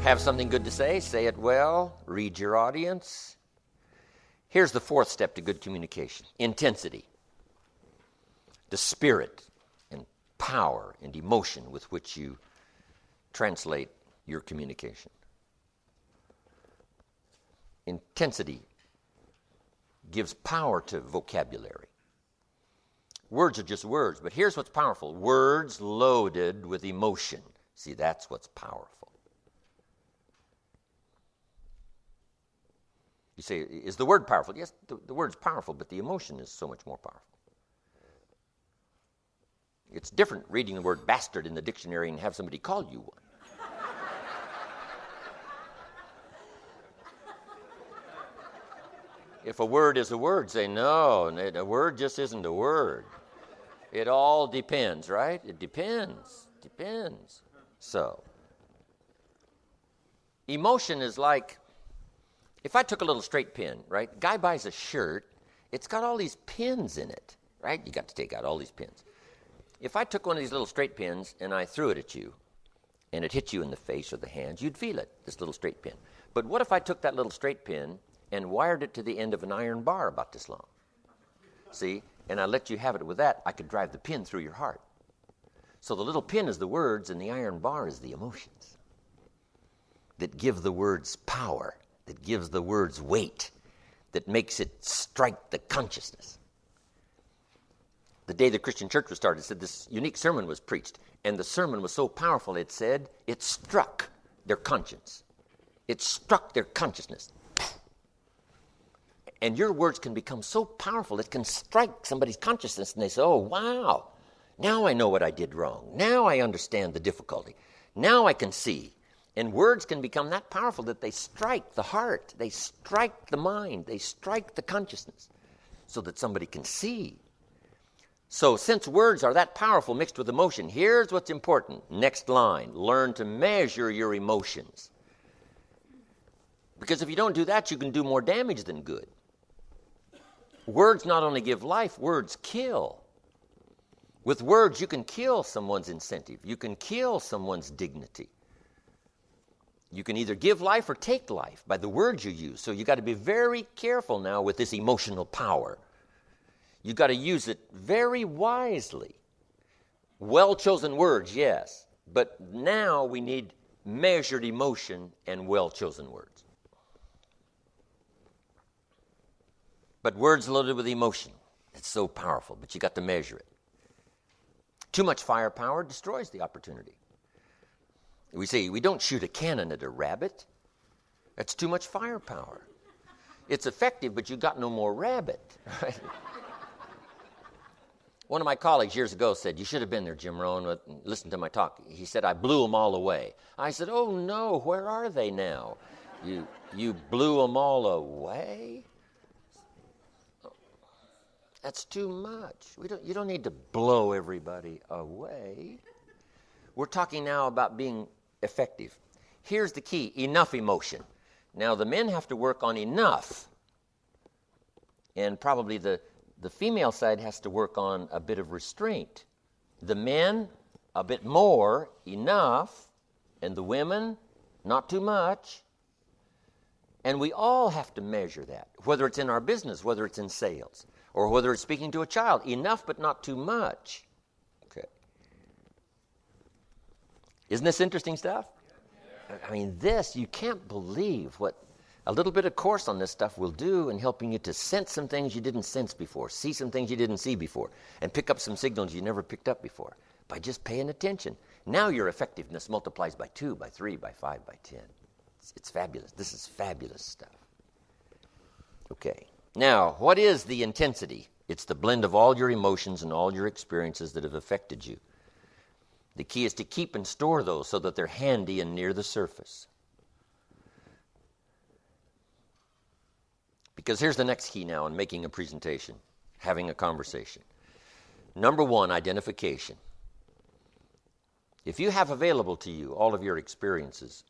Have something good to say it well, read your audience. Here's the fourth step to good communication: intensity. The spirit and power and emotion with which you translate your communication. Intensity gives power to vocabulary. Words are just words, but here's what's powerful: words loaded with emotion. See, that's what's powerful. You say, is the word powerful? Yes, the word's powerful, but the emotion is so much more powerful. It's different reading the word bastard in the dictionary and have somebody call you one. If a word is a word, say, no, a word just isn't a word. It all depends, right? It depends. So, emotion is like, if I took a little straight pin, right? Guy buys a shirt, it's got all these pins in it, right? You got to take out all these pins. If I took one of these little straight pins and I threw it at you, and it hit you in the face or the hands, you'd feel it, this little straight pin. But what if I took that little straight pin and wired it to the end of an iron bar about this long? See? And I let you have it with that, I could drive the pin through your heart. So the little pin is the words and the iron bar is the emotions that give the words power, that gives the words weight, that makes it strike the consciousness. The day the Christian church was started, it said this unique sermon was preached, and the sermon was so powerful, it said, it struck their conscience. It struck their consciousness. And your words can become so powerful, it can strike somebody's consciousness, and they say, oh, wow, now I know what I did wrong. Now I understand the difficulty. Now I can see. And words can become that powerful that they strike the heart, they strike the mind, they strike the consciousness, so that somebody can see. So since words are that powerful mixed with emotion, here's what's important. Next line, learn to measure your emotions. Because if you don't do that, you can do more damage than good. Words not only give life, words kill. With words, you can kill someone's incentive. You can kill someone's dignity. You can either give life or take life by the words you use. So you got to be very careful now with this emotional power. You got to use it very wisely. Well-chosen words, yes. But now we need measured emotion and well-chosen words. But words loaded with emotion, it's so powerful, but you got to measure it. Too much firepower destroys the opportunity. We say, we don't shoot a cannon at a rabbit. That's too much firepower. It's effective, but you got no more rabbit. Right? One of my colleagues years ago said, you should have been there, Jim Rohn, listen to my talk. He said, I blew them all away. I said, oh no, where are they now? You blew them all away? That's too much. You don't need to blow everybody away. We're talking now about being effective. Here's the key, enough emotion. Now, the men have to work on enough, and probably the female side has to work on a bit of restraint. The men, a bit more, enough, and the women, not too much. And we all have to measure that, whether it's in our business, whether it's in sales, or whether it's speaking to a child. Enough, but not too much. Okay. Isn't this interesting stuff? I mean, you can't believe what a little bit of course on this stuff will do in helping you to sense some things you didn't sense before, see some things you didn't see before, and pick up some signals you never picked up before by just paying attention. Now your effectiveness multiplies by 2, by 3, by 5, by 10. It's fabulous. This is fabulous stuff. Okay. Now, what is the intensity? It's the blend of all your emotions and all your experiences that have affected you. The key is to keep and store those so that they're handy and near the surface. Because here's the next key now in making a presentation, having a conversation. Number 1, identification. If you have available to you all of your experiences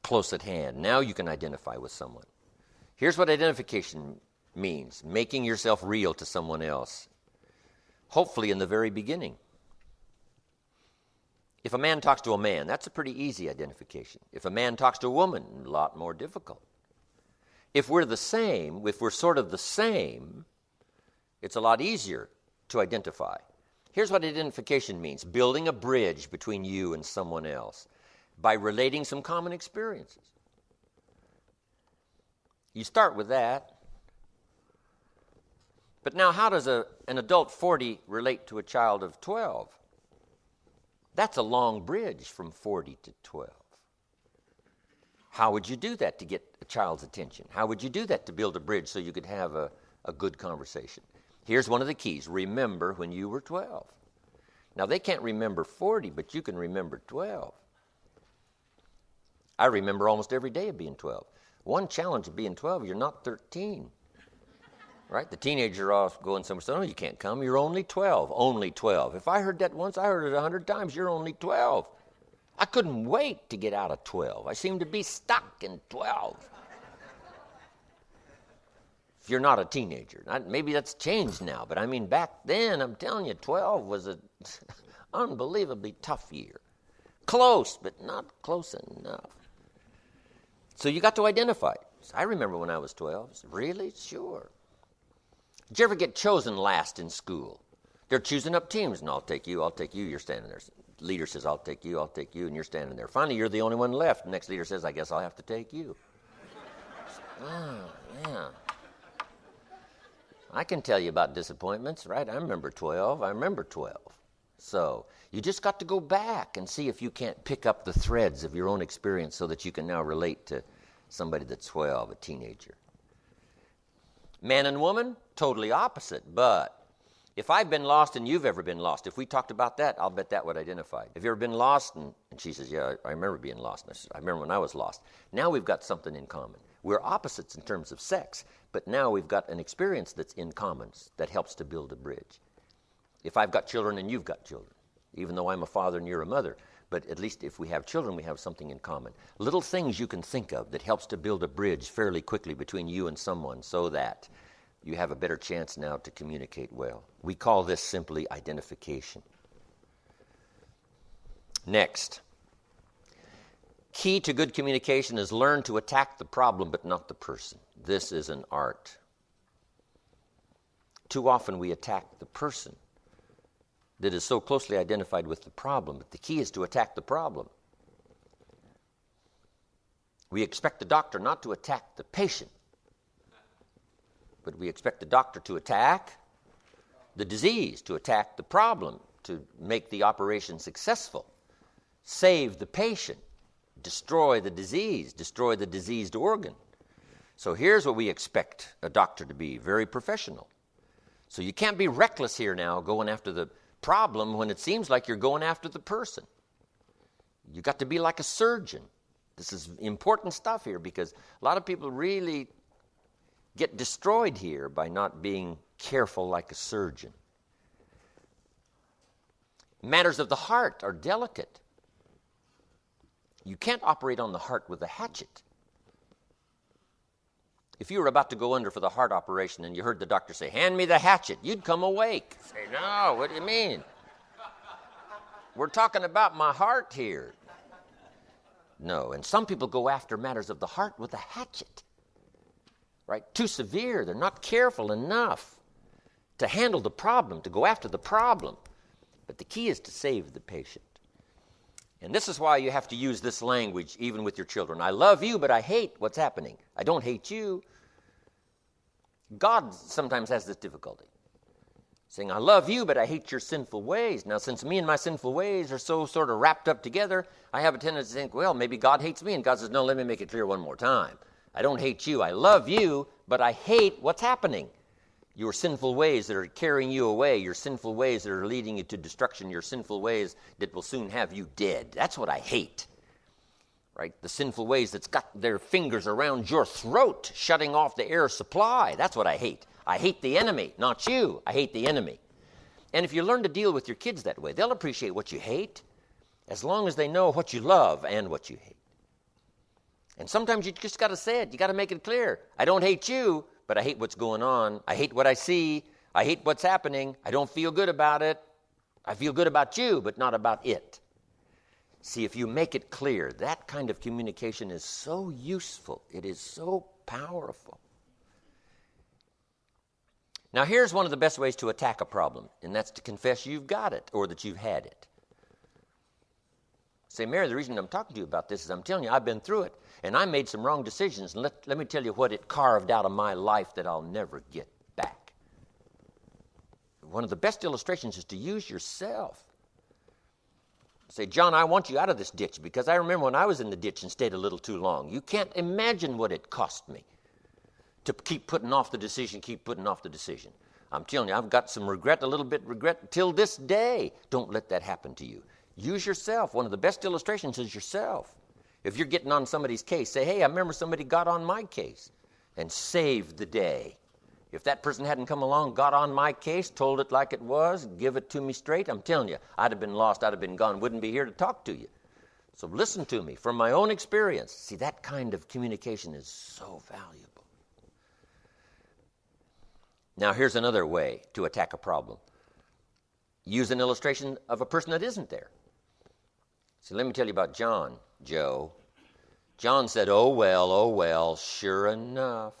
close at hand, now you can identify with someone. Here's what identification means: making yourself real to someone else, hopefully in the very beginning. If a man talks to a man, that's a pretty easy identification. If a man talks to a woman, a lot more difficult. If we're the same, if we're sort of the same, it's a lot easier to identify. Here's what identification means: building a bridge between you and someone else by relating some common experiences. You start with that. But now, how does an adult 40 relate to a child of 12? That's a long bridge from 40 to 12. How would you do that to get a child's attention? How would you do that to build a bridge so you could have a good conversation? Here's one of the keys. Remember when you were 12. Now, they can't remember 40, but you can remember 12. I remember almost every day of being 12. One challenge of being 12, you're not 13. Right? The teenagers are off going somewhere, so no, you can't come. You're only 12. Only 12. If I heard that once, I heard it 100 times. You're only 12. I couldn't wait to get out of 12. I seemed to be stuck in 12. If you're not a teenager. Maybe that's changed now, but I mean, back then, I'm telling you, 12 was an unbelievably tough year. Close, but not close enough. So you got to identify. I remember when I was 12. Really? Sure. Did you ever get chosen last in school? They're choosing up teams, and I'll take you, you're standing there. Leader says, I'll take you, and you're standing there. Finally, you're the only one left. The next leader says, I guess I'll have to take you. Oh, yeah. I can tell you about disappointments, right? I remember 12. So you just got to go back and see if you can't pick up the threads of your own experience so that you can now relate to somebody that's 12, a teenager. Man and woman, totally opposite. But if I've been lost and you've ever been lost, if we talked about that, I'll bet that would identify. Have you ever been lost? And she says, yeah, I remember being lost. And I said, I remember when I was lost. Now we've got something in common. We're opposites in terms of sex, but now we've got an experience that's in common that helps to build a bridge. If I've got children and you've got children, even though I'm a father and you're a mother, but at least if we have children, we have something in common. Little things you can think of that helps to build a bridge fairly quickly between you and someone so that you have a better chance now to communicate well. We call this simply identification. Next, key to good communication is learn to attack the problem but not the person. This is an art. Too often we attack the person that is so closely identified with the problem, but the key is to attack the problem. We expect the doctor not to attack the patient, but we expect the doctor to attack the disease, to attack the problem, to make the operation successful, save the patient, destroy the disease, destroy the diseased organ. So here's what we expect a doctor to be, very professional. So you can't be reckless here now, going after the problem when it seems like you're going after the person. You got to be like a surgeon. This is important stuff here because a lot of people really get destroyed here by not being careful like a surgeon. Matters of the heart are delicate. You can't operate on the heart with a hatchet. If you were about to go under for the heart operation and you heard the doctor say, hand me the hatchet, you'd come awake. Say, no, what do you mean? We're talking about my heart here. No, and some people go after matters of the heart with a hatchet. Right? Too severe. They're not careful enough to handle the problem, to go after the problem. But the key is to save the patient. And this is why you have to use this language even with your children. I love you, but I hate what's happening. I don't hate you. God sometimes has this difficulty. Saying, I love you, but I hate your sinful ways. Now, since me and my sinful ways are so sort of wrapped up together, I have a tendency to think, well, maybe God hates me. And God says, no, let me make it clear one more time. I don't hate you. I love you, but I hate what's happening. Your sinful ways that are carrying you away, your sinful ways that are leading you to destruction, your sinful ways that will soon have you dead. That's what I hate. Right? The sinful ways that's got their fingers around your throat, shutting off the air supply. That's what I hate. I hate the enemy, not you. I hate the enemy. And if you learn to deal with your kids that way, they'll appreciate what you hate as long as they know what you love and what you hate. And sometimes you just got to say it. You got to make it clear. I don't hate you, but I hate what's going on. I hate what I see. I hate what's happening. I don't feel good about it. I feel good about you, but not about it. See, if you make it clear, that kind of communication is so useful. It is so powerful. Now, here's one of the best ways to attack a problem, and that's to confess you've got it or that you've had it. Say, Mary, the reason I'm talking to you about this is I'm telling you I've been through it, and I made some wrong decisions, and let me tell you what it carved out of my life that I'll never get back. One of the best illustrations is to use yourself. Say, John, I want you out of this ditch because I remember when I was in the ditch and stayed a little too long. You can't imagine what it cost me to keep putting off the decision, I'm telling you, I've got some regret, a little bit regret till this day. Don't let that happen to you. Use yourself. One of the best illustrations is yourself. If you're getting on somebody's case, say, hey, I remember somebody got on my case and saved the day. If that person hadn't come along, got on my case, told it like it was, give it to me straight, I'm telling you, I'd have been lost, I'd have been gone, wouldn't be here to talk to you. So listen to me from my own experience. See, that kind of communication is so valuable. Now, here's another way to attack a problem. Use an illustration of a person that isn't there. So let me tell you about Joe. John said, oh, well, sure enough.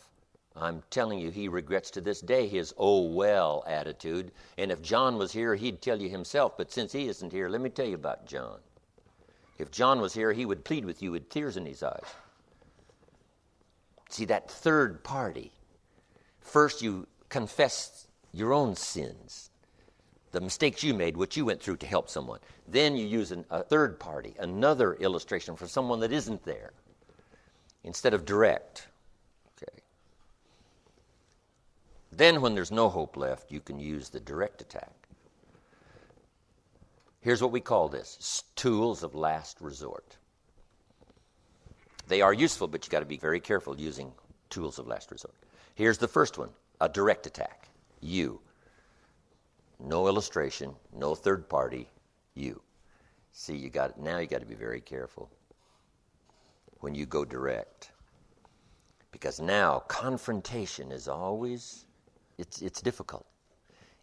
I'm telling you, he regrets to this day his oh, well attitude. And if John was here, he'd tell you himself. But since he isn't here, let me tell you about John. If John was here, he would plead with you with tears in his eyes. See, that third party. First, you confess your own sins, the mistakes you made, what you went through to help someone. Then you use a third party, another illustration for someone that isn't there, instead of direct. Okay. Then when there's no hope left, you can use the direct attack. Here's what we call this: tools of last resort. They are useful, but you've got to be very careful using tools of last resort. Here's the first one, a direct attack. You. No illustration, no third party, you. See, now you got to be very careful when you go direct. Because now confrontation is always, it's difficult.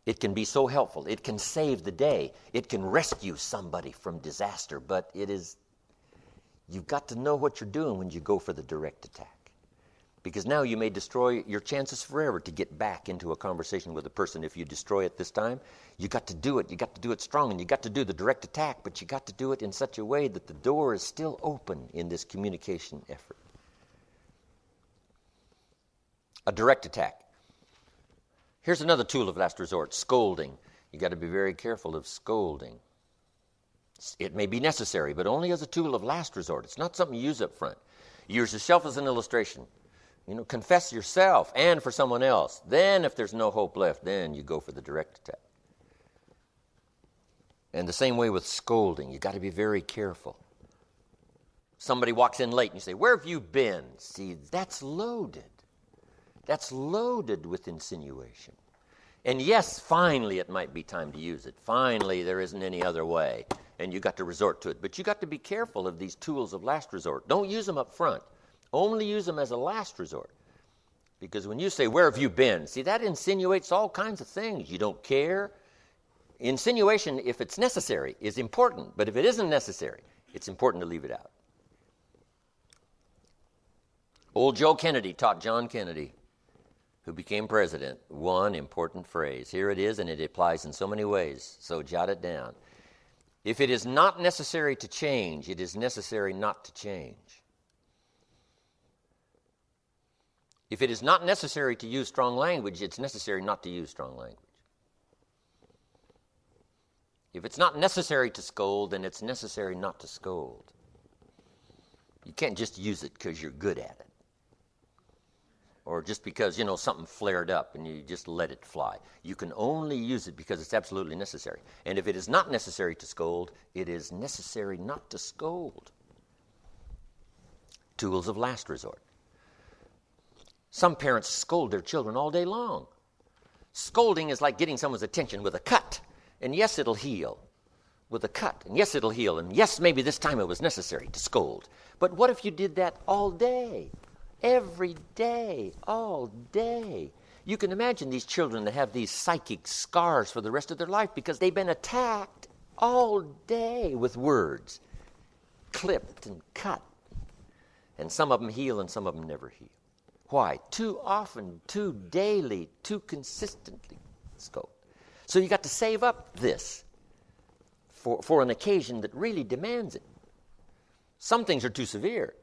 It can be so helpful. It can save the day. It can rescue somebody from disaster. But you've got to know what you're doing when you go for the direct attack. Because now you may destroy your chances forever to get back into a conversation with a person. If you destroy it this time, you got to do it. You got to do it strong, and you got to do the direct attack, but you got to do it in such a way that the door is still open in this communication effort. A direct attack. Here's another tool of last resort, scolding. You got to be very careful of scolding. It may be necessary, but only as a tool of last resort. It's not something you use up front. Use yourself as an illustration. Confess yourself and for someone else. Then if there's no hope left, then you go for the direct attack. And the same way with scolding. You got to be very careful. Somebody walks in late and you say, where have you been? See, that's loaded. That's loaded with insinuation. And yes, finally it might be time to use it. Finally there isn't any other way. And you got to resort to it. But you got to be careful of these tools of last resort. Don't use them up front. Only use them as a last resort. Because when you say, where have you been? See, that insinuates all kinds of things. You don't care. Insinuation, if it's necessary, is important. But if it isn't necessary, it's important to leave it out. Old Joe Kennedy taught John Kennedy, who became president, one important phrase. Here it is, and it applies in so many ways. So jot it down. If it is not necessary to change, it is necessary not to change. If it is not necessary to use strong language, it's necessary not to use strong language. If it's not necessary to scold, then it's necessary not to scold. You can't just use it because you're good at it. Or just because, something flared up and you just let it fly. You can only use it because it's absolutely necessary. And if it is not necessary to scold, it is necessary not to scold. Tools of last resort. Some parents scold their children all day long. Scolding is like getting someone's attention with a cut. And yes, it'll heal. With a cut. And yes, it'll heal. And yes, maybe this time it was necessary to scold. But what if you did that all day? Every day. All day. You can imagine these children that have these psychic scars for the rest of their life because they've been attacked all day with words. clipped and cut. And some of them heal and some of them never heal. Why? Too often, too daily, too consistently. So you got to save up this for an occasion that really demands it. Some things are too severe.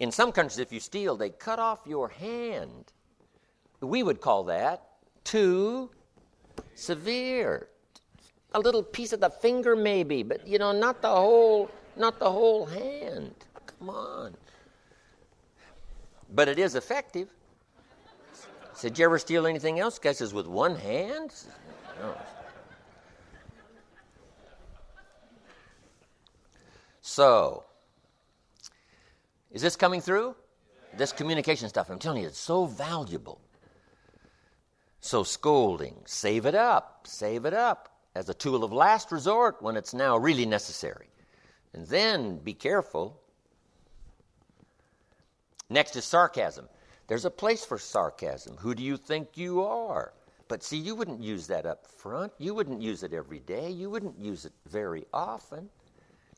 In some countries, if you steal, they cut off your hand. We would call that too severe. A little piece of the finger maybe, but not the whole hand. Come on. But it is effective. Said, you ever steal anything else? Guy says, with one hand? No. So, is this coming through? This communication stuff, I'm telling you, it's so valuable. So scolding, save it up as a tool of last resort when it's now really necessary. And then be careful. Next is sarcasm. There's a place for sarcasm. Who do you think you are? But see, you wouldn't use that up front. You wouldn't use it every day. You wouldn't use it very often.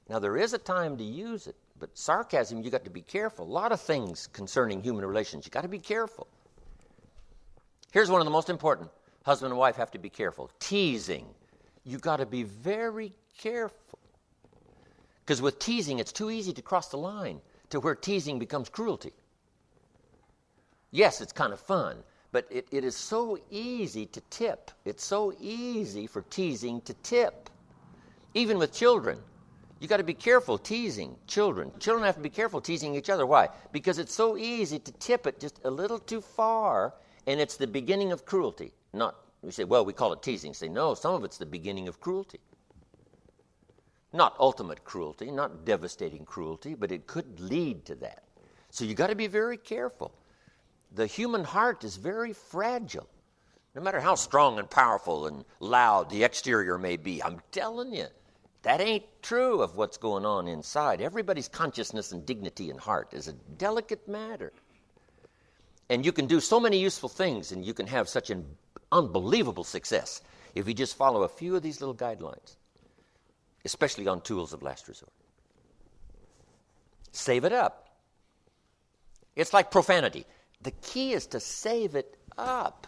Now, there is a time to use it, but sarcasm, you got to be careful. A lot of things concerning human relations, you got to be careful. Here's one of the most important. Husband and wife have to be careful. Teasing. You got to be very careful. Because with teasing, it's too easy to cross the line to where teasing becomes cruelty. Yes, it's kind of fun, but it is so easy to tip. It's so easy for teasing to tip. Even with children, you got to be careful teasing children. Children have to be careful teasing each other. Why? Because it's so easy to tip it just a little too far, and it's the beginning of cruelty. We say, well, we call it teasing. Say, no, some of it's the beginning of cruelty. Not ultimate cruelty, not devastating cruelty, but it could lead to that. So you got to be very careful. The human heart is very fragile. No matter how strong and powerful and loud the exterior may be, I'm telling you, that ain't true of what's going on inside. Everybody's consciousness and dignity and heart is a delicate matter. And you can do so many useful things, and you can have such an unbelievable success if you just follow a few of these little guidelines, especially on tools of last resort. Save it up. It's like profanity. The key is to save it up.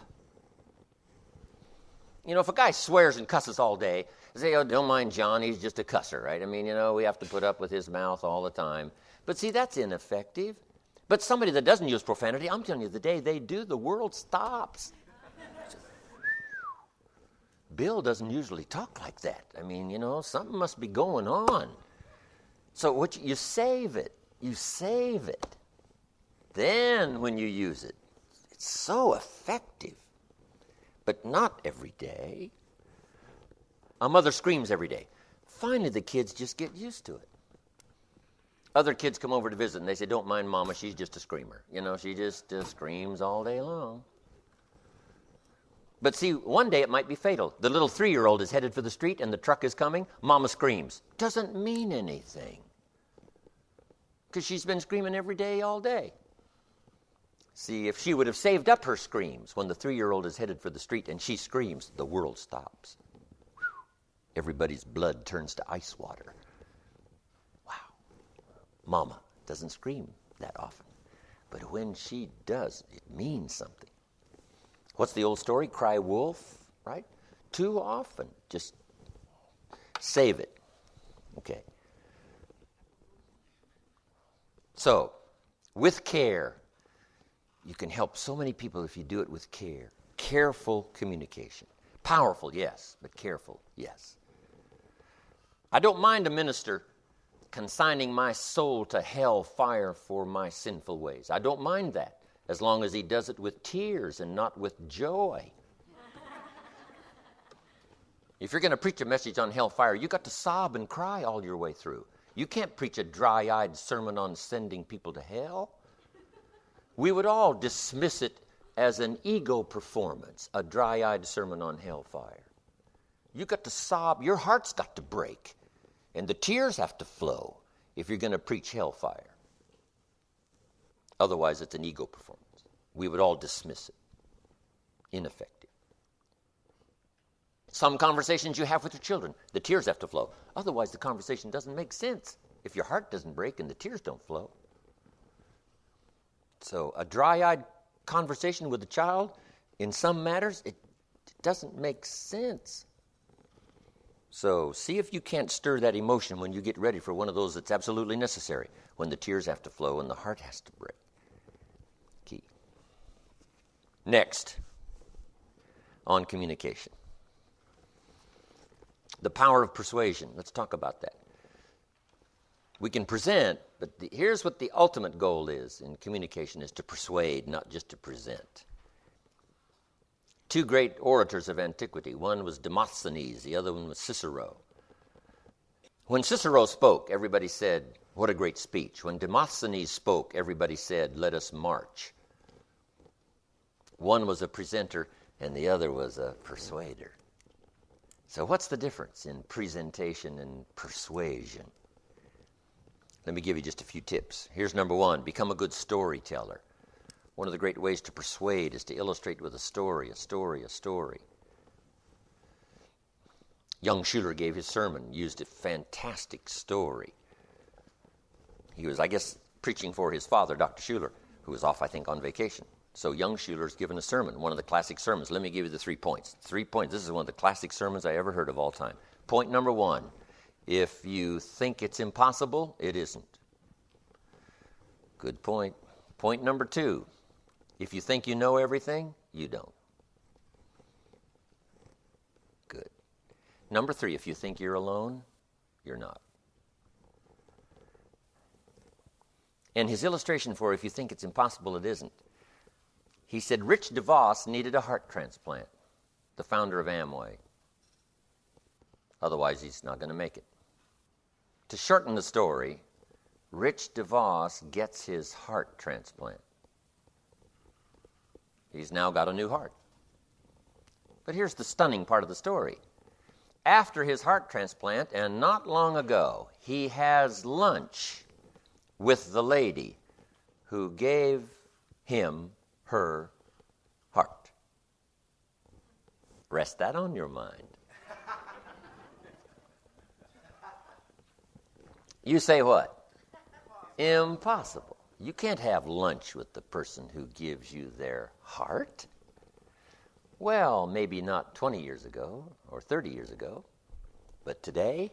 If a guy swears and cusses all day, say, oh, don't mind John, he's just a cusser, right? I mean, we have to put up with his mouth all the time. But see, that's ineffective. But somebody that doesn't use profanity, I'm telling you, the day they do, the world stops. Bill doesn't usually talk like that. I mean, something must be going on. So you save it. You save it. Then when you use it, it's so effective. But not every day. A mother screams every day. Finally, the kids just get used to it. Other kids come over to visit, and they say, don't mind Mama, she's just a screamer. She just screams all day long. But see, one day it might be fatal. The little 3-year-old is headed for the street, and the truck is coming. Mama screams. Doesn't mean anything. Because she's been screaming every day, all day. See, if she would have saved up her screams when the 3-year-old is headed for the street and she screams, the world stops. Everybody's blood turns to ice water. Wow. Mama doesn't scream that often. But when she does, it means something. What's the old story? Cry wolf, right? Too often. Just save it. Okay. So, with care, you can help so many people if you do it with care. Careful communication. Powerful, yes, but careful, yes. I don't mind a minister consigning my soul to hell fire for my sinful ways. I don't mind that, as long as he does it with tears and not with joy. If you're going to preach a message on hellfire, you got to sob and cry all your way through. You can't preach a dry-eyed sermon on sending people to hell. We would all dismiss it as an ego performance, a dry-eyed sermon on hellfire. You got to sob, your heart's got to break, and the tears have to flow if you're going to preach hellfire. Otherwise, it's an ego performance. We would all dismiss it. Ineffective. Some conversations you have with your children, the tears have to flow. Otherwise, the conversation doesn't make sense if your heart doesn't break and the tears don't flow. So a dry-eyed conversation with a child, in some matters, it doesn't make sense. So see if you can't stir that emotion when you get ready for one of those that's absolutely necessary, when the tears have to flow and the heart has to break. Key. Next, on communication. The power of persuasion. Let's talk about that. We can present, but here's what the ultimate goal is in communication, is to persuade, not just to present. Two great orators of antiquity. One was Demosthenes, the other one was Cicero. When Cicero spoke, everybody said, "What a great speech." When Demosthenes spoke, everybody said, "Let us march." One was a presenter and the other was a persuader. So what's the difference in presentation and persuasion? Let me give you just a few tips. Here's number one: become a good storyteller. One of the great ways to persuade is to illustrate with a story. Young Schuler gave his sermon, used a fantastic story. He was, I guess, preaching for his father, Dr. Schuler, who was off, I think, on vacation. So young Schuler's given a sermon, one of the classic sermons. Let me give you the 3 points. 3 points. This is one of the classic sermons I ever heard of all time. Point number one: if you think it's impossible, it isn't. Good point. Point number two: if you think you know everything, you don't. Good. Number three: if you think you're alone, you're not. And his illustration for if you think it's impossible, it isn't. He said Rich DeVos needed a heart transplant, the founder of Amway. Otherwise, he's not going to make it. To shorten the story, Rich DeVos gets his heart transplant. He's now got a new heart. But here's the stunning part of the story. After his heart transplant, and not long ago, he has lunch with the lady who gave him her heart. Rest that on your mind. You say what? Impossible. You can't have lunch with the person who gives you their heart. Well, maybe not 20 years ago or 30 years ago, but today,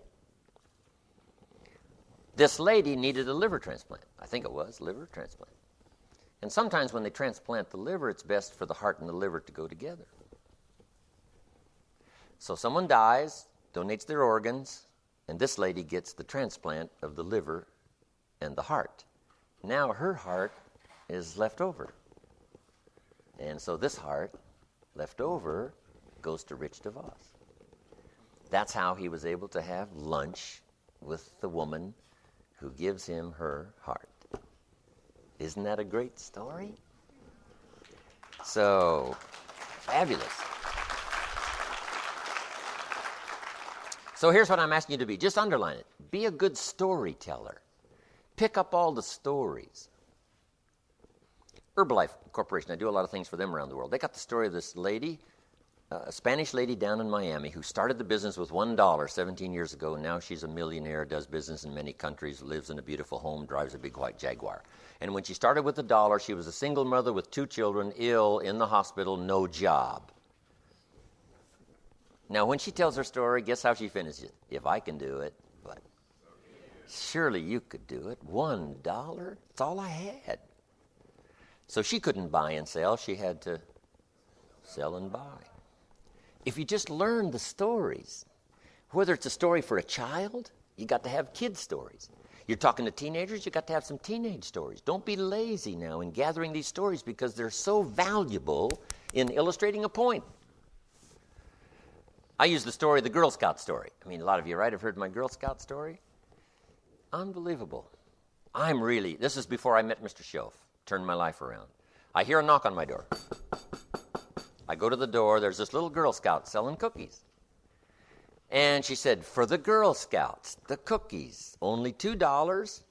this lady needed a liver transplant. I think it was liver transplant. And sometimes when they transplant the liver, it's best for the heart and the liver to go together. So someone dies, donates their organs, and this lady gets the transplant of the liver and the heart. Now her heart is left over. And so this heart, left over, goes to Rich DeVos. That's how he was able to have lunch with the woman who gives him her heart. Isn't that a great story? So, fabulous. So here's what I'm asking you to be. Just underline it. Be a good storyteller. Pick up all the stories. Herbalife Corporation, I do a lot of things for them around the world. They got the story of this lady, a Spanish lady down in Miami who started the business with $1 17 years ago. Now she's a millionaire, does business in many countries, lives in a beautiful home, drives a big white Jaguar. And when she started with $1, she was a single mother with 2 children, ill, in the hospital, no job. Now, when she tells her story, guess how she finishes it? If I can do it, but surely you could do it. $1, that's all I had. So she couldn't buy and sell. She had to sell and buy. If you just learn the stories, whether it's a story for a child, you got to have kid stories. You're talking to teenagers, you got to have some teenage stories. Don't be lazy now in gathering these stories because they're so valuable in illustrating a point. I use the story, the Girl Scout story. I mean, a lot of you, right, have heard my Girl Scout story. Unbelievable. This is before I met Mr. Schoaf, turned my life around. I hear a knock on my door. I go to the door, there's this little Girl Scout selling cookies. And she said, for the Girl Scouts, the cookies, only $2,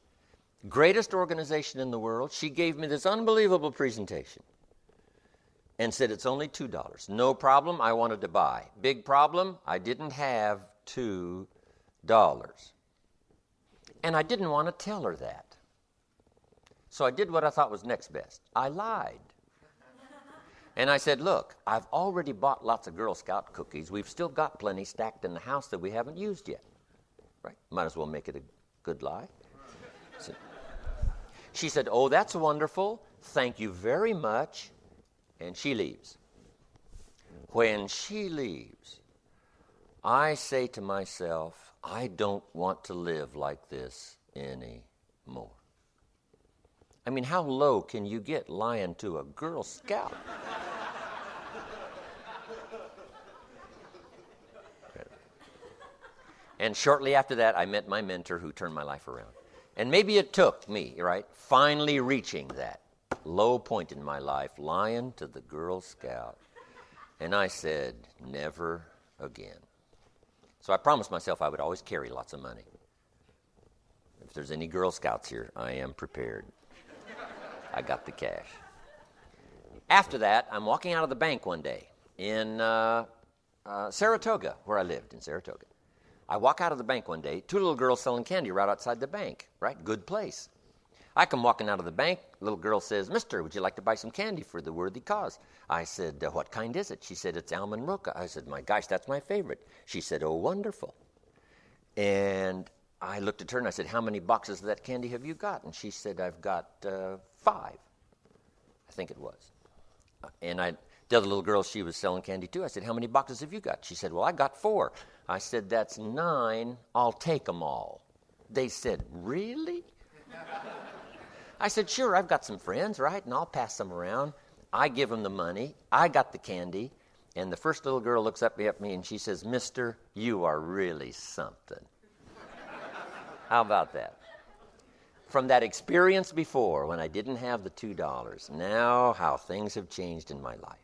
greatest organization in the world. She gave me this unbelievable presentation and said it's only $2. No problem, I wanted to buy. Big problem, I didn't have $2. And I didn't want to tell her that. So I did what I thought was next best. I lied. And I said, look, I've already bought lots of Girl Scout cookies. We've still got plenty stacked in the house that we haven't used yet. Right? Might as well make it a good lie. So she said, oh, that's wonderful. Thank you very much. And she leaves. When she leaves, I say to myself, I don't want to live like this anymore. I mean, how low can you get lying to a Girl Scout? And shortly after that, I met my mentor who turned my life around. And maybe it took me, right, finally reaching that low point in my life, lying to the Girl Scout. And I said, never again. So I promised myself I would always carry lots of money. If there's any Girl Scouts here, I am prepared. I got the cash. After that, I'm walking out of the bank one day in Saratoga, where I lived in Saratoga. I walk out of the bank one day, two little girls selling candy right outside the bank, right? Good place. I come walking out of the bank. Little girl says, Mister, would you like to buy some candy for the worthy cause? I said, what kind is it? She said, it's almond roca. I said, my gosh, that's my favorite. She said, oh, wonderful. And I looked at her and I said, how many boxes of that candy have you got? And she said, I've got 5. I think it was. And the other little girl, she was selling candy too. I said, how many boxes have you got? She said, well, I got 4. I said, that's 9. I'll take them all. They said, really? I said, sure, I've got some friends, right? And I'll pass them around. I give them the money. I got the candy. And the first little girl looks up at me and she says, Mister, you are really something. How about that? From that experience before, when I didn't have the $2, now how things have changed in my life.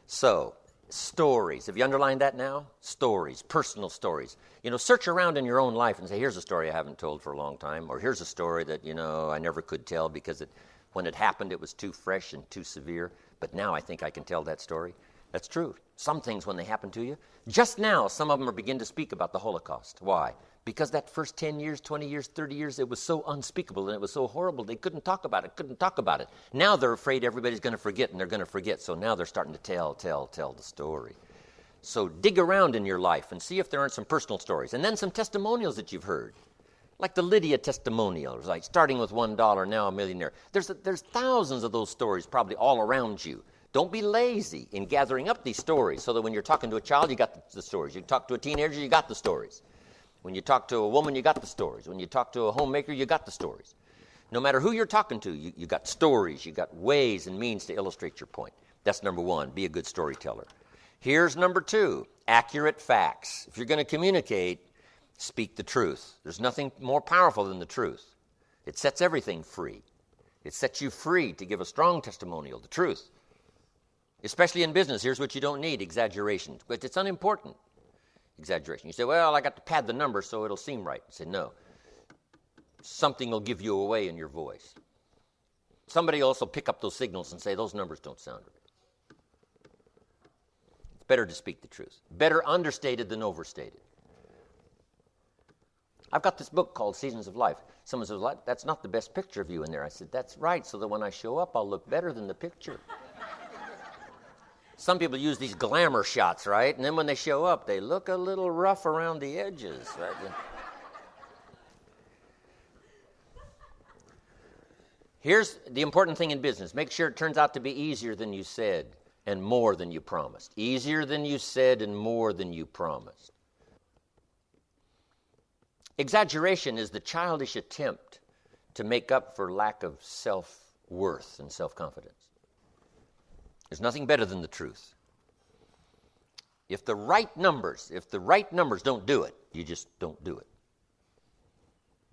So, stories. Have you underlined that now? Stories, personal stories. You know, search around in your own life and say, here's a story I haven't told for a long time, or here's a story that, you know, I never could tell because when it happened, it was too fresh and too severe, but now I think I can tell that story. That's true. Some things, when they happen to you, just now, some of them are beginning to speak about the Holocaust. Why? Because that first 10 years, 20 years, 30 years, it was so unspeakable and it was so horrible, they couldn't talk about it. Now they're afraid everybody's going to forget, and they're going to forget, so now they're starting to tell the story. So dig around in your life and see if there aren't some personal stories, and then some testimonials that you've heard. Like the Lydia testimonials, like starting with $1, now a millionaire. There's thousands of those stories probably all around you. Don't be lazy in gathering up these stories so that when you're talking to a child, you got the stories. You talk to a teenager, you got the stories. When you talk to a woman, you got the stories. When you talk to a homemaker, you got the stories. No matter who you're talking to, you got stories. You got ways and means to illustrate your point. That's number 1, be a good storyteller. Here's number 2, accurate facts. If you're going to communicate, speak the truth. There's nothing more powerful than the truth. It sets everything free. It sets you free to give a strong testimonial, the truth. Especially in business, here's what you don't need, exaggeration. But it's unimportant, exaggeration. You say, well, I got to pad the numbers so it'll seem right. I say, no. Something will give you away in your voice. Somebody will also pick up those signals and say, those numbers don't sound right. It's better to speak the truth. Better understated than overstated. I've got this book called Seasons of Life. Someone says, that's not the best picture of you in there. I said, that's right, so that when I show up, I'll look better than the picture. Some people use these glamour shots, right? And then when they show up, they look a little rough around the edges, right? Here's the important thing in business. Make sure it turns out to be easier than you said and more than you promised. Easier than you said and more than you promised. Exaggeration is the childish attempt to make up for lack of self-worth and self-confidence. There's nothing better than the truth. If the right numbers don't do it, you just don't do it.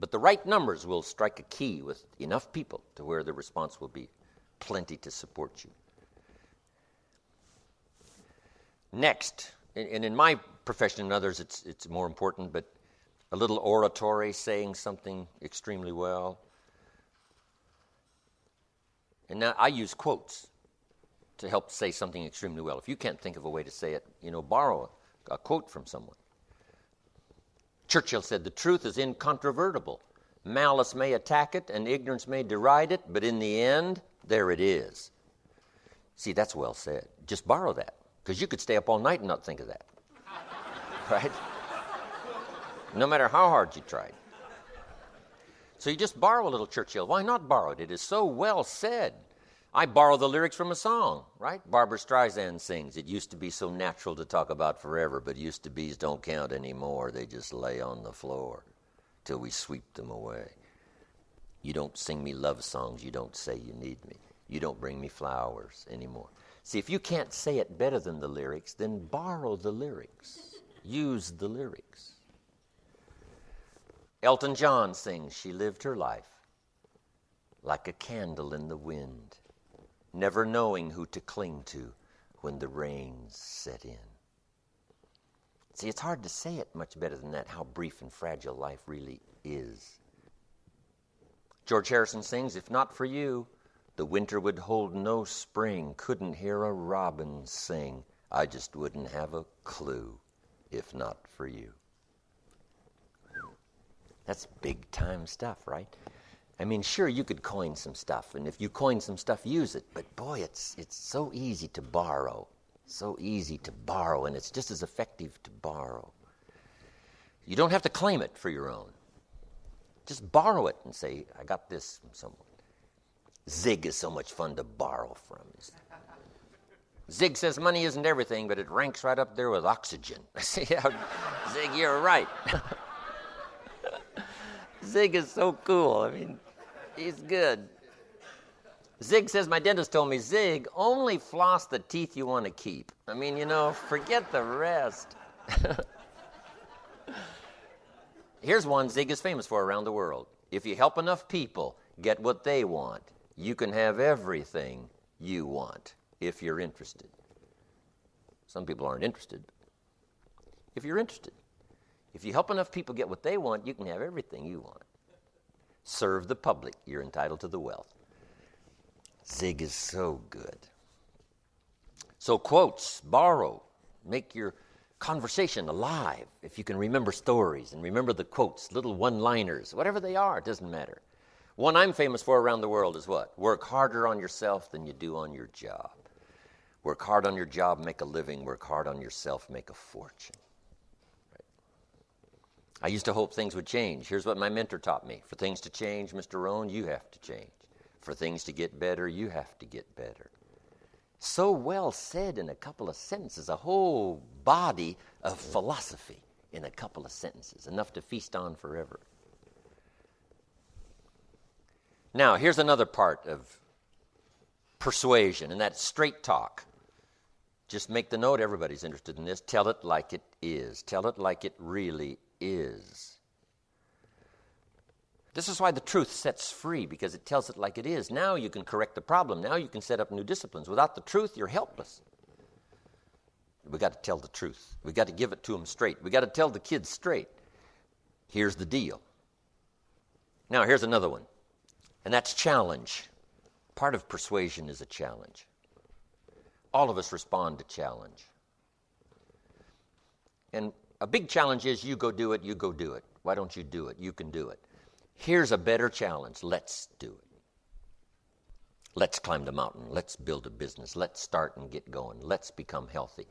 But the right numbers will strike a key with enough people to where the response will be plenty to support you. Next, and in my profession and others, it's more important, but a little oratory, saying something extremely well. And now I use quotes to help say something extremely well. If you can't think of a way to say it, borrow a quote from someone. Churchill said, the truth is incontrovertible. Malice may attack it, and ignorance may deride it, but in the end, there it is. See, that's well said. Just borrow that, because you could stay up all night and not think of that. Right? No matter how hard you tried. So you just borrow a little Churchill. Why not borrow it? It is so well said. I borrow the lyrics from a song, right? Barbra Streisand sings, "It used to be so natural to talk about forever, but used to be's don't count anymore. They just lay on the floor till we sweep them away. You don't sing me love songs. You don't say you need me. You don't bring me flowers anymore." See, if you can't say it better than the lyrics, then borrow the lyrics. Use the lyrics. Elton John sings, "She lived her life like a candle in the wind, never knowing who to cling to when the rains set in." See, it's hard to say it much better than that, how brief and fragile life really is. George Harrison sings, "If not for you, the winter would hold no spring, couldn't hear a robin sing. I just wouldn't have a clue if not for you." That's big time stuff, right? I mean, sure, you could coin some stuff, and if you coin some stuff, use it. But boy, it's so easy to borrow. So easy to borrow, and it's just as effective to borrow. You don't have to claim it for your own. Just borrow it and say, "I got this from someone." Zig is so much fun to borrow from. Zig says money isn't everything, but it ranks right up there with oxygen. See how, Zig, you're right. Zig is so cool. I mean, he's good. Zig says, my dentist told me, "Zig, only floss the teeth you want to keep. I mean, forget the rest." Here's one Zig is famous for around the world. "If you help enough people get what they want, you can have everything you want if you're interested." Some people aren't interested. If you're interested. If you help enough people get what they want, you can have everything you want. Serve the public. You're entitled to the wealth. Zig is so good. So quotes, borrow, make your conversation alive. If you can remember stories and remember the quotes, little one-liners, whatever they are, it doesn't matter. One I'm famous for around the world is what? Work harder on yourself than you do on your job. Work hard on your job, make a living. Work hard on yourself, make a fortune. I used to hope things would change. Here's what my mentor taught me. For things to change, Mr. Rohn, you have to change. For things to get better, you have to get better. So well said in a couple of sentences, a whole body of philosophy in a couple of sentences, enough to feast on forever. Now, here's another part of persuasion, and that's straight talk. Just make the note, everybody's interested in this. Tell it like it is. Tell it like it really is. This is why the truth sets free, because it tells it like it is. Now you can correct the problem. Now you can set up new disciplines. Without the truth, you're helpless. We got to tell the truth. We got to give it to them straight. We got to tell the kids straight. Here's the deal. Now here's another one, and that's challenge. Part of persuasion is a challenge. All of us respond to challenge. And a big challenge is you go do it, you go do it. Why don't you do it? You can do it. Here's a better challenge. Let's do it. Let's climb the mountain. Let's build a business. Let's start and get going. Let's become healthy.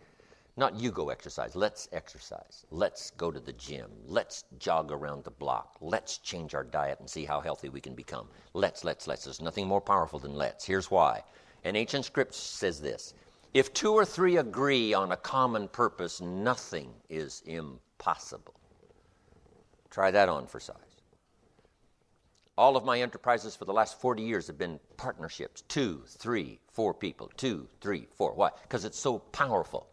Not you go exercise. Let's exercise. Let's go to the gym. Let's jog around the block. Let's change our diet and see how healthy we can become. Let's. There's nothing more powerful than let's. Here's why. An ancient script says this. If 2 or 3 agree on a common purpose, nothing is impossible. Try that on for size. All of my enterprises for the last 40 years have been partnerships. 2, 3, 4 people. 2, 3, 4. Why? Because it's so powerful.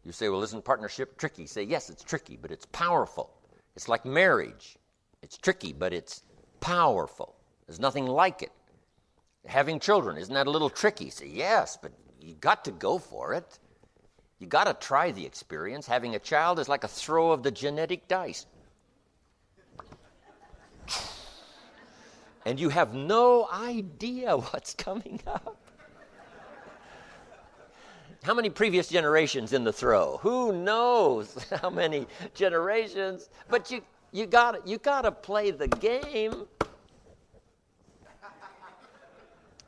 You say, well, isn't partnership tricky? Say, yes, it's tricky, but it's powerful. It's like marriage. It's tricky, but it's powerful. There's nothing like it. Having children, isn't that a little tricky? Say, yes, but you got to go for it. You got to try the experience. Having a child is like a throw of the genetic dice. And you have no idea what's coming up. How many previous generations in the throw? Who knows how many generations? But You gotta play the game.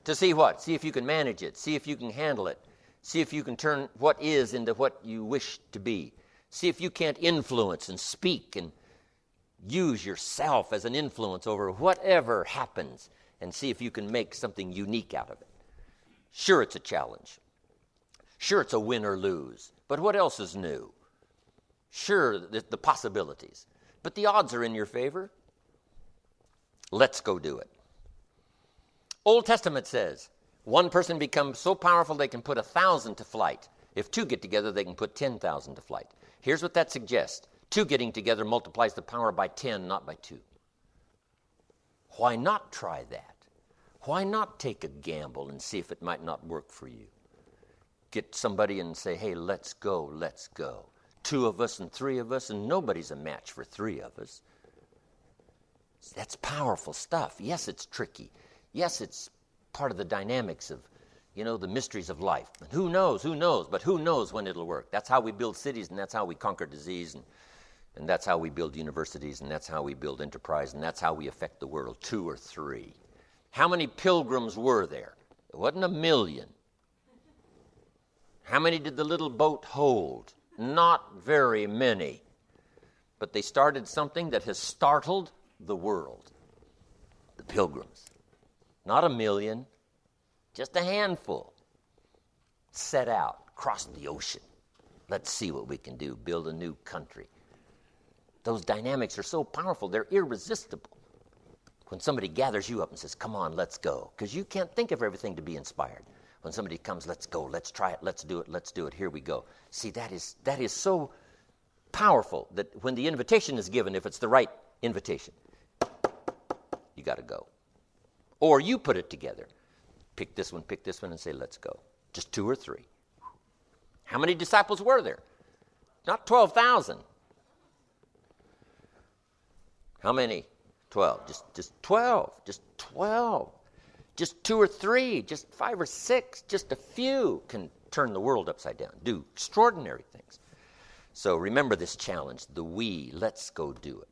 To see what? See if you can manage it. See if you can handle it. See if you can turn what is into what you wish to be. See if you can't influence and speak and use yourself as an influence over whatever happens, and see if you can make something unique out of it. Sure, it's a challenge. Sure, it's a win or lose. But what else is new? Sure, the possibilities. But the odds are in your favor. Let's go do it. Old Testament says, one person becomes so powerful they can put 1,000 to flight. If two get together, they can put 10,000 to flight. Here's what that suggests. Two getting together multiplies the power by 10, not by 2. Why not try that? Why not take a gamble and see if it might not work for you? Get somebody and say, hey, let's go, let's go. 2 of us and 3 of us, and nobody's a match for 3 of us. That's powerful stuff. Yes, it's tricky. Yes, it's part of the dynamics of, the mysteries of life. And who knows, but who knows when it'll work. That's how we build cities, and that's how we conquer disease, and that's how we build universities, and that's how we build enterprise, and that's how we affect the world. 2 or 3. How many pilgrims were there? It wasn't 1 million. How many did the little boat hold? Not very many. But they started something that has startled the world. The pilgrims. Not 1 million, just a handful. Set out, crossed the ocean. Let's see what we can do, build a new country. Those dynamics are so powerful, they're irresistible. When somebody gathers you up and says, come on, let's go. Because you can't think of everything to be inspired. When somebody comes, let's go, let's try it, let's do it, here we go. See, that is so powerful that when the invitation is given, if it's the right invitation, you got to go. Or you put it together. Pick this one, and say, let's go. Just 2 or 3. How many disciples were there? Not 12,000. How many? 12. Just 12. Just 12. Just 2 or 3. Just 5 or 6. Just a few can turn the world upside down. Do extraordinary things. So remember this challenge. Let's go do it.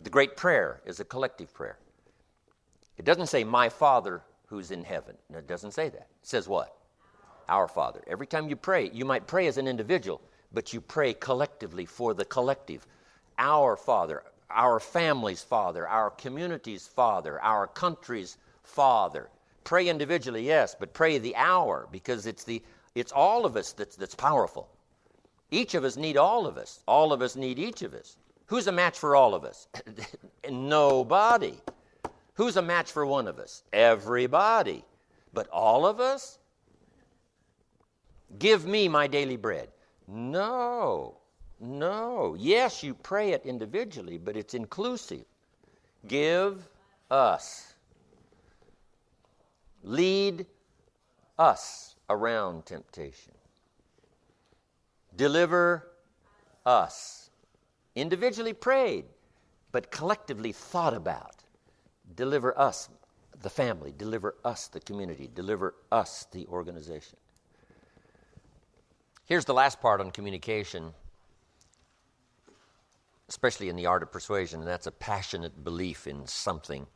The great prayer is a collective prayer. It doesn't say, my Father who's in heaven. No, it doesn't say that. It says what? Our Father. Every time you pray, you might pray as an individual, but you pray collectively for the collective. Our Father, our family's Father, our community's Father, our country's Father. Pray individually, yes, but pray the our, because it's all of us that's powerful. Each of us need all of us. All of us need each of us. Who's a match for all of us? Nobody. Who's a match for one of us? Everybody. But all of us? Give me my daily bread. No. Yes, you pray it individually, but it's inclusive. Give us. Lead us around temptation. Deliver us. Individually prayed, but collectively thought about. Deliver us, the family. Deliver us, the community. Deliver us, the organization. Here's the last part on communication, especially in the art of persuasion, and that's a passionate belief in something.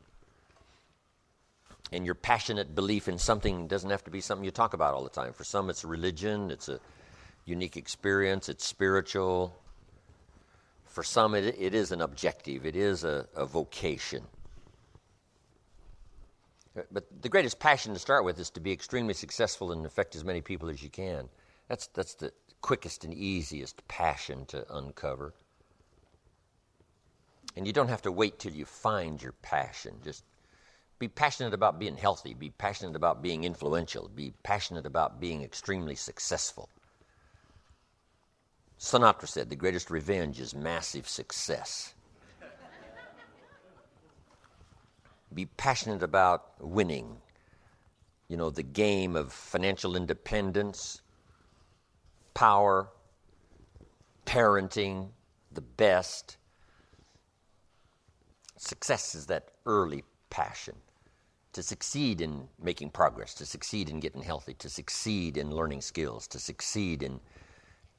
And your passionate belief in something doesn't have to be something you talk about all the time. For some, it's religion. It's a unique experience. It's spiritual. For some, it is an objective. It is a vocation. But the greatest passion to start with is to be extremely successful and affect as many people as you can. That's the quickest and easiest passion to uncover. And you don't have to wait till you find your passion. Just be passionate about being healthy. Be passionate about being influential. Be passionate about being extremely successful. Sinatra said, the greatest revenge is massive success. Be passionate about winning. The game of financial independence, power, parenting, the best. Success is that early passion. To succeed in making progress, to succeed in getting healthy, to succeed in learning skills, to succeed in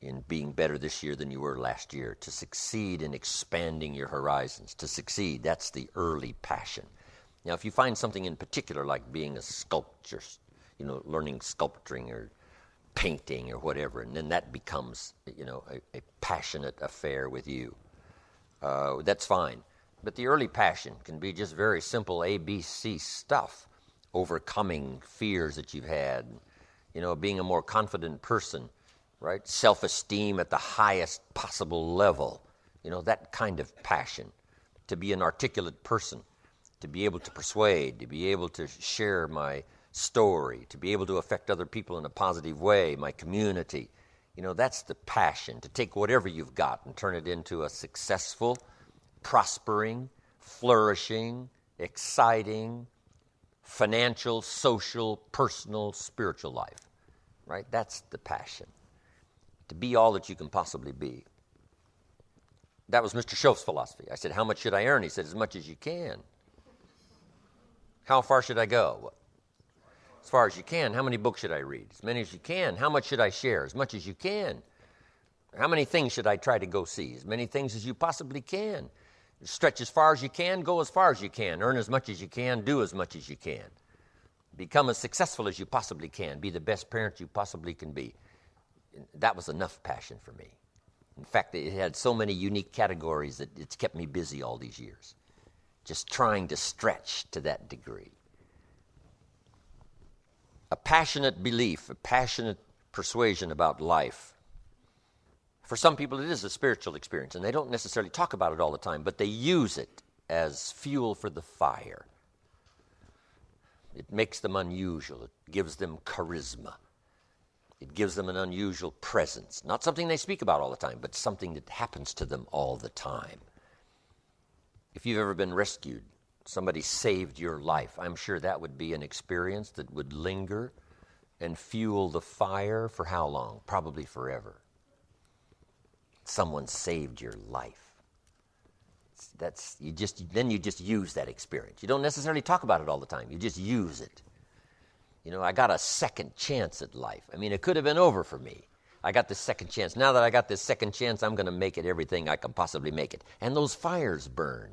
in being better this year than you were last year, to succeed in expanding your horizons, to succeed. That's the early passion. Now, if you find something in particular, like being a sculptor, learning sculpturing or painting or whatever, and then that becomes, a passionate affair with you, that's fine. But the early passion can be just very simple ABC stuff, overcoming fears that you've had, being a more confident person, right? Self-esteem at the highest possible level, that kind of passion. To be an articulate person, to be able to persuade, to be able to share my story, to be able to affect other people in a positive way, my community. That's the passion, to take whatever you've got and turn it into a successful, prospering, flourishing, exciting, financial, social, personal, spiritual life, right? That's the passion. To be all that you can possibly be. That was Mr. Schoaf's philosophy. I said, how much should I earn? He said, as much as you can. How far should I go? As far as you can. How many books should I read? As many as you can. How much should I share? As much as you can. How many things should I try to go see? As many things as you possibly can. Stretch as far as you can, go as far as you can. Earn as much as you can, do as much as you can. Become as successful as you possibly can. Be the best parent you possibly can be. That was enough passion for me. In fact, it had so many unique categories that it's kept me busy all these years. Just trying to stretch to that degree. A passionate belief, a passionate persuasion about life. For some people, it is a spiritual experience, and they don't necessarily talk about it all the time, but they use it as fuel for the fire. It makes them unusual. It gives them charisma. It gives them an unusual presence. Not something they speak about all the time, but something that happens to them all the time. If you've ever been rescued, somebody saved your life, I'm sure that would be an experience that would linger and fuel the fire for how long? Probably forever. Someone saved your life. You just use that experience. You don't necessarily talk about it all the time. You just use it. I got a second chance at life. It could have been over for me. I got this second chance. Now that I got this second chance, I'm going to make it everything I can possibly make it. And those fires burn,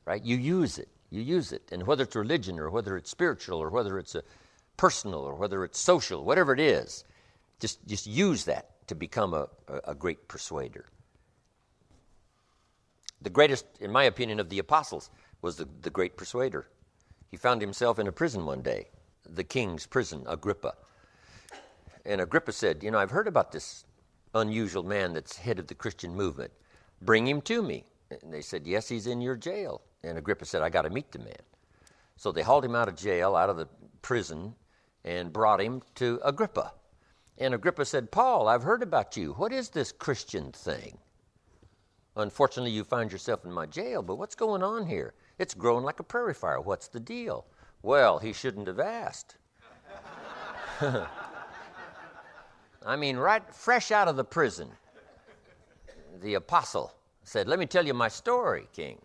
right? You use it. You use it. And whether it's religion or whether it's spiritual or whether it's personal or whether it's social, whatever it is, just use that to become a great persuader. The greatest, in my opinion, of the apostles was the great persuader. He found himself in a prison one day, the king's prison, Agrippa. And Agrippa said, I've heard about this unusual man that's head of the Christian movement. Bring him to me. And they said, yes, he's in your jail. And Agrippa said, I got to meet the man. So they hauled him out of jail, out of the prison, and brought him to Agrippa. And Agrippa said, Paul, I've heard about you. What is this Christian thing? Unfortunately, you find yourself in my jail, but what's going on here? It's growing like a prairie fire. What's the deal? Well, he shouldn't have asked. Right fresh out of the prison, the apostle said, let me tell you my story, King.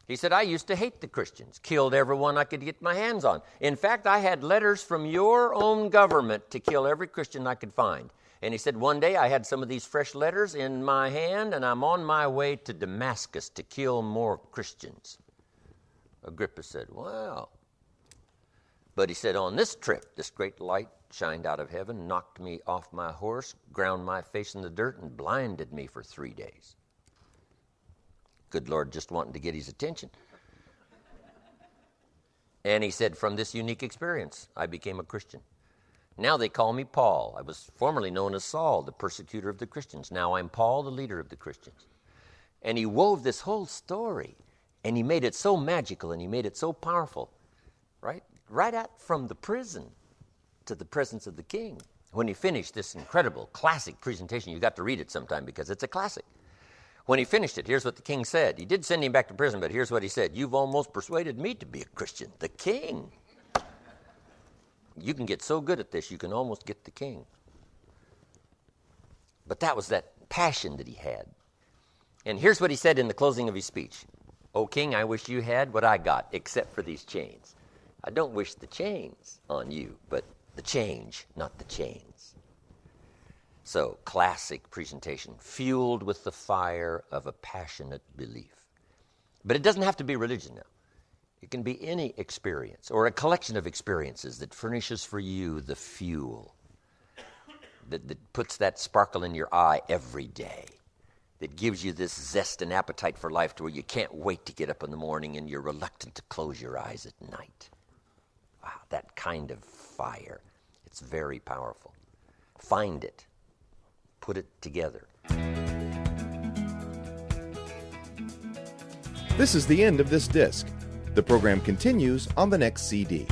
He said, I used to hate the Christians, killed everyone I could get my hands on. In fact, I had letters from your own government to kill every Christian I could find. And he said, one day I had some of these fresh letters in my hand, and I'm on my way to Damascus to kill more Christians. Agrippa said, wow. But he said, on this trip, this great light shined out of heaven, knocked me off my horse, ground my face in the dirt, and blinded me for 3 days. Good Lord, just wanting to get his attention. And he said, from this unique experience, I became a Christian. Now they call me Paul. I was formerly known as Saul, the persecutor of the Christians. Now I'm Paul, the leader of the Christians. And he wove this whole story, and he made it so magical, and he made it so powerful, right? Right out from the prison to the presence of the king. When he finished this incredible classic presentation, you got to read it sometime because it's a classic. When he finished it, here's what the king said. He did send him back to prison, but here's what he said. You've almost persuaded me to be a Christian, the king. You can get so good at this, you can almost get the king. But that was that passion that he had. And here's what he said in the closing of his speech. O king, I wish you had what I got, except for these chains. I don't wish the chains on you, but the change, not the chains. So, classic presentation, fueled with the fire of a passionate belief. But it doesn't have to be religion now. It can be any experience or a collection of experiences that furnishes for you the fuel, that puts that sparkle in your eye every day, that gives you this zest and appetite for life to where you can't wait to get up in the morning and you're reluctant to close your eyes at night. Wow, that kind of fire. It's very powerful. Find it. Put it together. This is the end of this disc. The program continues on the next CD.